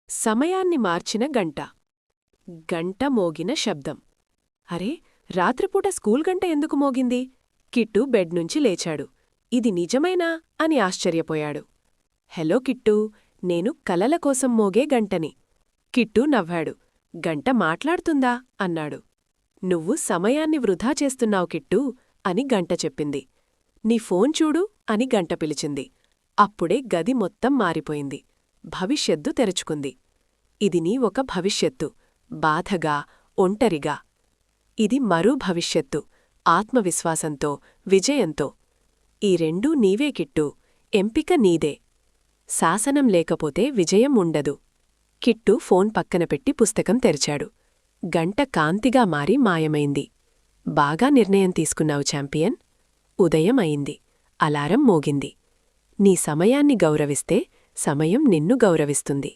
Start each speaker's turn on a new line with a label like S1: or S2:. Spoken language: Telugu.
S1: సమయాన్ని మార్చిన గంట. గంట మోగిన శబ్దం. అరే, రాత్రిపూట స్కూల్ గంట ఎందుకు మోగింది? కిట్టు బెడ్ నుంచి లేచాడు. ఇది నిజమేనా అని ఆశ్చర్యపోయాడు. హలో కిట్టూ, నేను కలల కోసం మోగే గంటని. కిట్టు నవ్వాడు. గంట మాట్లాడుతుందా అన్నాడు. నువ్వు సమయాన్ని వృధా చేస్తున్నావు కిట్టూ అని గంట చెప్పింది. నీ ఫోన్ చూడు అని గంట పిలిచింది. అప్పుడే గది మొత్తం మారిపోయింది. భవిష్యత్తు తెరుచుకుంది. ఇది నీ ఒక భవిష్యత్తు, బాధగా, ఒంటరిగా. ఇది మరో భవిష్యత్తు, ఆత్మవిశ్వాసంతో, విజయంతో. ఈ రెండూ నీవే కిట్టూ, ఎంపిక నీదే. శాసనం లేకపోతే విజయం ఉండదు. కిట్టు ఫోన్ పక్కన పెట్టి పుస్తకం తెరిచాడు. గంట కాంతిగా మారి మాయమైంది. బాగా నిర్ణయం తీసుకున్నావు ఛాంపియన్. ఉదయం అయింది. అలారం మోగింది. నీ సమయాన్ని గౌరవిస్తే సమయం నిన్ను గౌరవిస్తుంది.